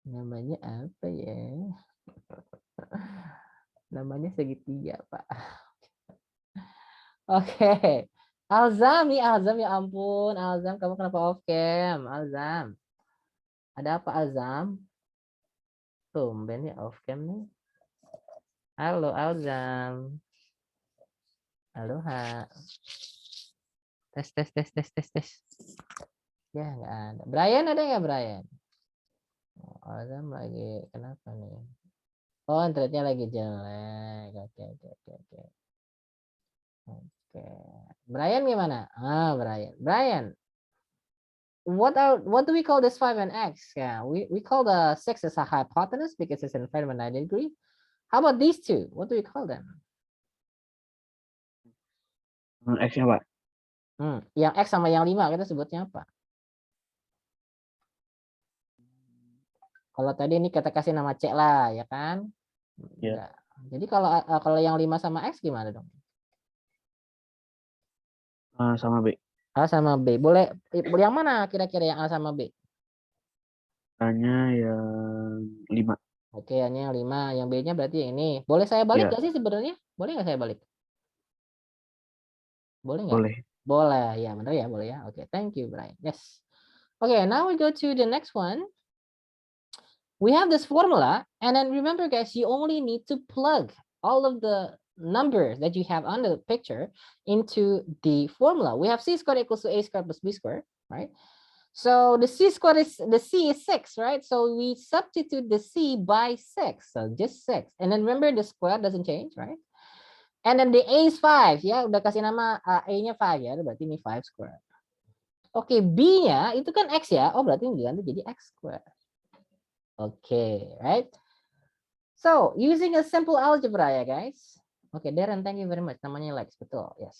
Namanya apa ya? Namanya segitiga, Pak. Oke. Alzam ya ampun. Alzam, kamu kenapa off cam? Alzam. Ada apa Alzam? Tumben ya off cam nih. Halo Alzam. Halo Ha. Tes. Ya nggak ada. Brian ada nggak Brian? Oh, Alzam lagi kenapa nih? Oh, internetnya lagi jelek. Oke. Oke. Brian gimana? Ah, Brian. What do we call this 5 and X? Yeah, we call the 6 as a hypotenuse because it's in front of a 90 degree. How about these two? What do we call them? X-nya Pak. Yang X sama yang 5 kita sebutnya apa? Kalau tadi ini kita kasih nama C lah, ya kan? Ya. Jadi kalau yang 5 sama X gimana dong? A sama B. A sama B. Boleh yang mana kira-kira yang A sama B? A-nya yang 5. Oke, hanya yang 5. Yang B-nya berarti yang ini. Boleh saya balik nggak sih sebenarnya? Boleh nggak saya balik? Boleh nggak? Boleh. Boleh. Ya, benar ya. Boleh ya. Oke, thank you, Brian. Yes. Okay, now we go to the next one. We have this formula. And then remember, guys, you only need to plug all of the numbers that you have on the picture into the formula. We have C squared equals to A squared plus B squared, right? So the C is 6, right? So we substitute the C by 6. So just 6. And then remember the square doesn't change, right? And then the A is 5. Ya, udah kasih nama A-nya 5 ya. Berarti ini 5 square. Oke, B-nya itu kan X ya. Oh, berarti ini diganti jadi X square. Oke, right? So, using a simple algebra ya, guys. Oke, Darren, thank you very much. Namanya Lex, betul. Yes.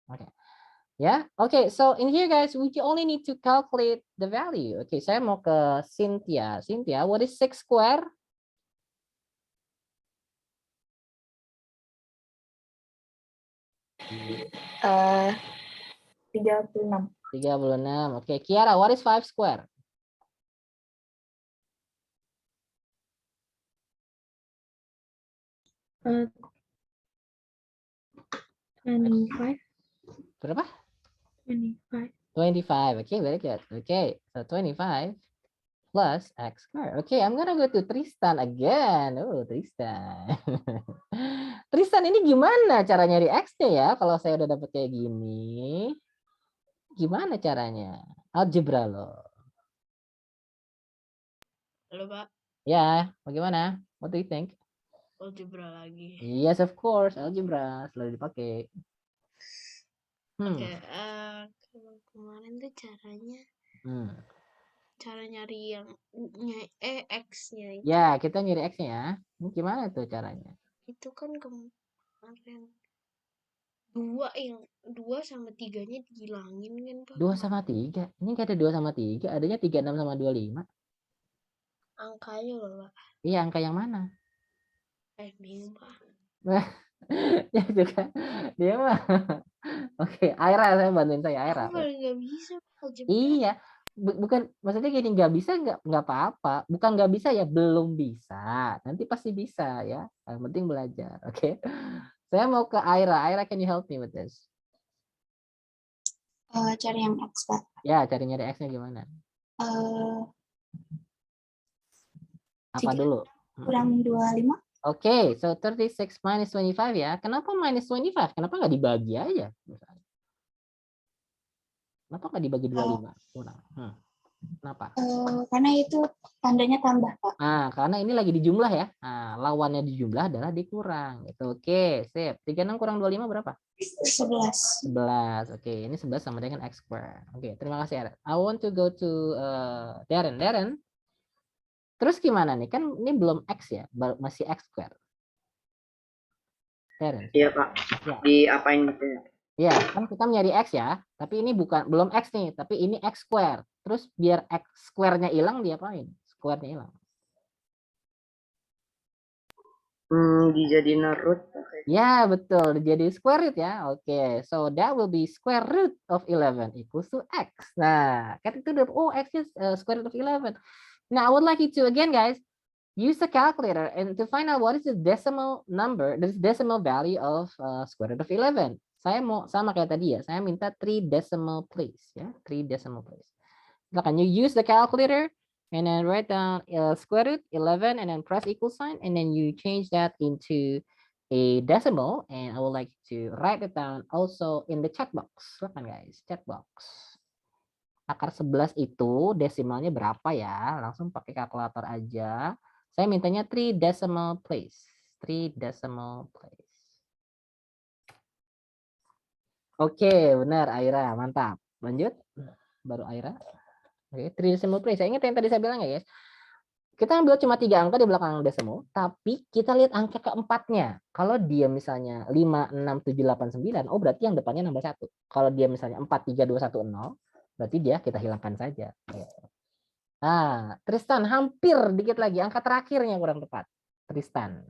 Oke. Yeah, okay, so in here guys, we only need to calculate the value. Okay, saya mau ke Cynthia. Cynthia, what is 6 square? 36. 36. Okay, Kiara, what is 5 square? 25. Berapa? 25. 25. Okay, very good. Okay, so 25 plus X squared. Okay, I'm gonna go to Tristan again. Oh, Tristan. Tristan, ini gimana cara nyari X-nya ya? Kalau saya udah dapet kayak gini. Gimana caranya? Algebra loh. Halo, Pak. Ya, bagaimana? What do you think? Algebra lagi. Yes, of course. Algebra selalu dipakai. Oke, kalau kemarin tuh caranya cara nyari yang X-nya itu. Ya, kita nyari X-nya ya. Ini gimana tuh caranya? Itu kan kemarin 2 sama 3-nya dihilangin kan, Pak? 2 sama 3. Ini nggak ada 2 sama 3. Adanya 36 sama 25. Angkanya loh, Pak. Iya, angka yang mana? Bingung, Pak. Ya juga. Dia mah. Oke, Aira, saya bantuin saya, Aira. Aku paling nggak bisa, Pak. Algebra. Iya. Bukan, maksudnya gini, nggak bisa nggak apa-apa. Bukan nggak bisa ya, belum bisa. Nanti pasti bisa ya. Yang penting belajar. Oke. Saya mau ke Aira. Aira, can you help me with this? Cari yang X, Pak. Ya, cari nyari X-nya gimana? Apa Tiga. dulu? Kurang 25. Oke, so 36 minus 25 ya. Kenapa minus 25? Kenapa nggak dibagi aja? Kenapa nggak dibagi 25? Kurang. Kenapa? Karena itu tandanya tambah, Pak. Nah, karena ini lagi dijumlah ya. Nah, lawannya dijumlah adalah dikurang. Gitu. Oke, sip. 36 kurang 25 berapa? 11. 11. Oke, ini 11 sama dengan X square. Oke, terima kasih, Aaron. I want to go to Darren. Darren, terus gimana nih? Kan ini belum X ya, masih X square. Darren. Iya, Pak. Ya. Diapain gitu ya? Ya, kan kita nyari X ya, tapi ini belum X nih, tapi ini X square. Terus biar X square-nya hilang, diapain? Square-nya hilang. Dijadiin root. Ya, betul. Jadi square root ya. Oke, so that will be square root of 11 equals to X. Nah, kan itu udah, X is square root of 11. Now, I would like you to, again, guys, use the calculator and to find out what is the decimal number, the decimal value of square root of 11. Saya mau sama kayak tadi ya, saya minta 3 decimal place ya, 3 decimal place. Silakan you use the calculator and then write down square root 11 and then press equal sign and then you change that into a decimal and I would like to write it down also in the chat box. Silakan guys, chat box. Akar 11 itu desimalnya berapa ya? Langsung pakai kalkulator aja. Saya mintanya 3 decimal place. 3 decimal place. Oke, benar Aira, mantap. Lanjut, baru Aira. Oke, 3 decimal place. Saya ingat yang tadi saya bilang ya guys. Kita ambil cuma 3 angka di belakang decimal, tapi kita lihat angka keempatnya. Kalau dia misalnya 5, 6, 7, 8, 9, oh berarti yang depannya nambah 1. Kalau dia misalnya 4, 3, 2, 1, 0, berarti dia kita hilangkan saja. Nah, Tristan hampir dikit lagi, angka terakhirnya kurang tepat. Tristan.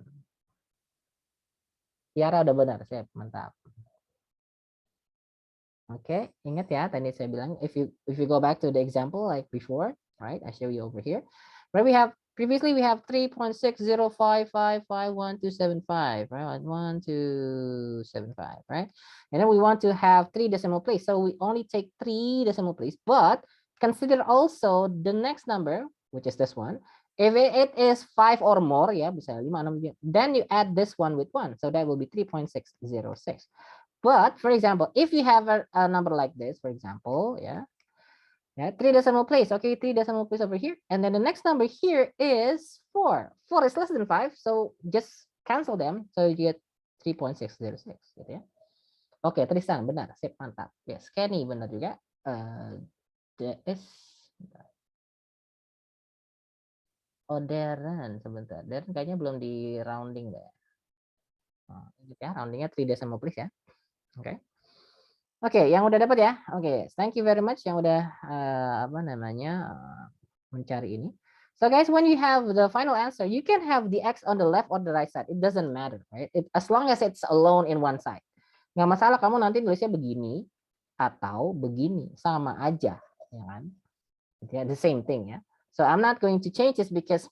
Tiara udah benar, siap, mantap. Oke, ingat ya tadi saya bilang if you go back to the example like before, right? I show you over here. Where we have previously we have 3.605551275, right? 1275, right? And then we want to have 3 decimal place. So we only take 3 decimal place, but consider also the next number, which is this one. If it is 5 or more, ya, bisa 5, 6, then you add this one with 1. So that will be 3.606. But for example, if you have a number like this, for example, yeah, 3 decimal place. Okay, 3 decimal place over here. And then the next number here is 4. 4 is less than 5, so just cancel them. So you get 3.606 gitu ya. Oke, Tristan benar, sip, mantap. Yes, Kenny benar juga. Oh, Darren sebentar. Darren kayaknya belum di rounding deh. Oh, gitu ya, roundingnya 3 decimal place ya. Oke. Oke, yang udah dapat ya. Oke, thank you very much yang udah mencari ini. So guys, when you have the final answer, you can have the X on the left or the right side. It doesn't matter, right? As long as it's alone in one side. Nggak masalah kamu nanti nulisnya begini atau begini, sama aja, ya kan? The same thing ya. So I'm not going to change this because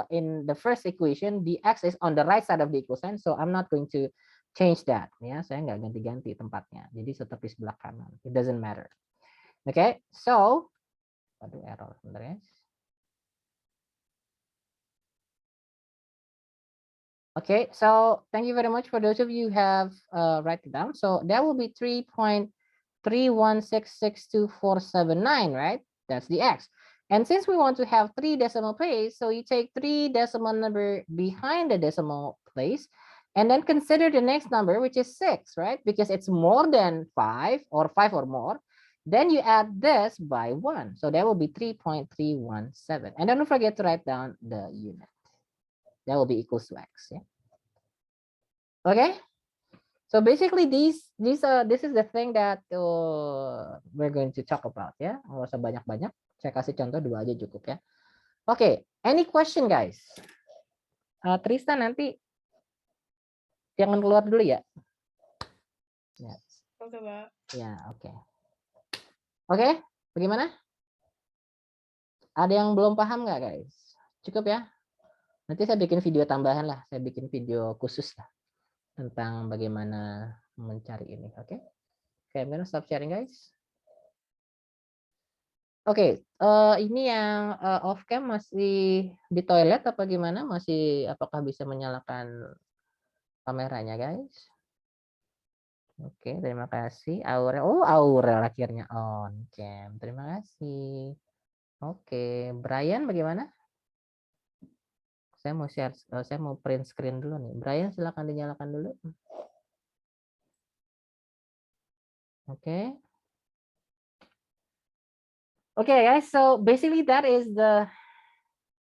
in the first equation the X is on the right side of the equal sign, so I'm not going to change that ya, saya nggak ganti-ganti tempatnya, jadi tetap di sebelah kanan, it doesn't matter. Okay, so aduh error sebentar ya. Okay, so thank you very much for those of you who have write it down. So that will be 3.3166247.9, right? That's the X. And since we want to have 3 decimal place, so you take 3 decimal number behind the decimal place. And then consider the next number, which is 6, right? Because it's more than 5 or 5 or more. Then you add this by 1. So that will be 3.317. And don't forget to write down the unit. That will be equals to x. Yeah. Okay. So basically this is the thing that we're going to talk about ya. Nggak usah banyak-banyak. Saya kasih contoh 2 aja cukup ya. Oke, any question guys? Tristan nanti jangan keluar dulu ya. Oke, Pak. Ya, oke. Oke, bagaimana? Ada yang belum paham nggak guys? Cukup ya? Nanti saya bikin video tambahan lah. Saya bikin video khusus lah tentang bagaimana mencari ini. Oke? Oke, I'm gonna stop sharing guys. Oke, ini yang off cam masih di toilet apa gimana? Apakah bisa menyalakan kameranya guys? Oke, terima kasih. Aurel, Aurel akhirnya on cam. Terima kasih. Oke, Brian bagaimana? Saya mau share, saya mau print screen dulu nih. Brian silakan dinyalakan dulu. Oke. Okay, guys. So basically that is the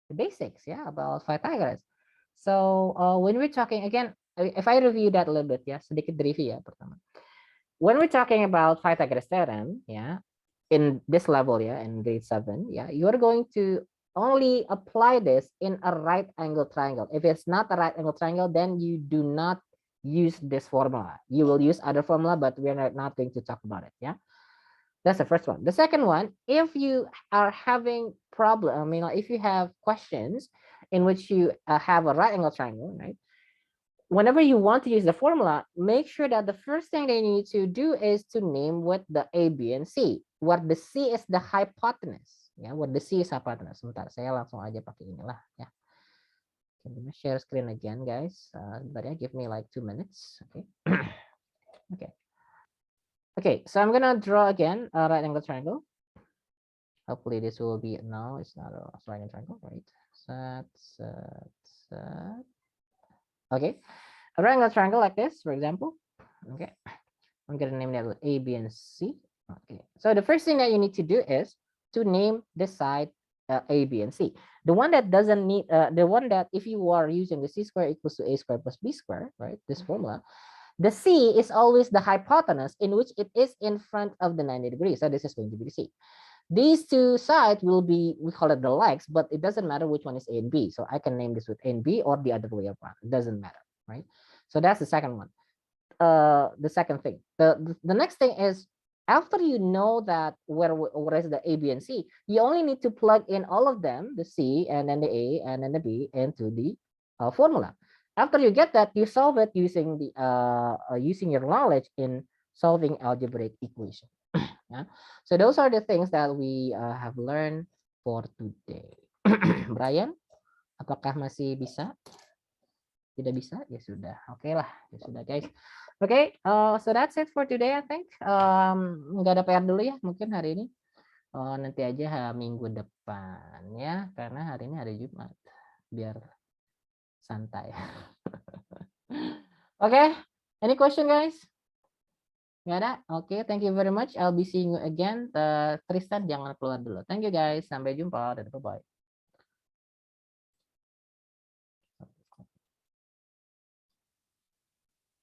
basics, yeah, about Pythagoras. So when we're talking again, if I review that a little bit, ya, sedikit review ya pertama. When we're talking about Pythagoras theorem, yeah, in this level, yeah, in grade 7, yeah, you are going to only apply this in a right angle triangle. If it's not a right angle triangle, then you do not use this formula. You will use other formula, but we're not going to talk about it, yeah. That's the first one. The second one, if you are having problem, I mean, if you have questions in which you have a right angle triangle, right? Whenever you want to use the formula, make sure that the first thing they need to do is to name what the A, B, and C. What the C is the hypotenuse. Ya, what the C is hypotenuse. Sebentar, saya langsung aja pakai inilah. Ya. Can you share screen again, guys? But yeah, give me like 2 minutes. Okay. Okay. Okay, so I'm gonna draw again a right angle triangle. Hopefully this will be, no, it's not a right angle triangle, right? Set. Okay, a right angle triangle like this, for example. Okay, I'm gonna name that with A, B, and C. Okay, so the first thing that you need to do is to name this side A, B, and C. The one that doesn't need, the one that if you are using the C square equals to A square plus B square, right? This formula. The C is always the hypotenuse in which it is in front of the 90 degrees. So this is going to be the C. These two sides will be, we call it the legs, but it doesn't matter which one is A and B. So I can name this with A and B or the other way around. It doesn't matter, right? So that's the second one. The second thing. The next thing is, after you know that where is the A, B, and C, you only need to plug in all of them, the C and then the A and then the B, into the formula. After you get that, you solve it using the using your knowledge in solving algebraic equation. Yeah? So those are the things that we have learned for today. Brian, apakah masih bisa? Tidak bisa? Ya sudah. Oke lah, ya sudah guys. Oke, so that's it for today I think. Nggak ada PR dulu ya mungkin hari ini. Nanti aja minggu depan ya, karena hari ini hari Jumat. Biar santai. Okay, any question guys? Nggak ada? Oke, thank you very much. I'll be seeing you again. Tristan jangan keluar dulu. Thank you guys. Sampai jumpa. Bye bye.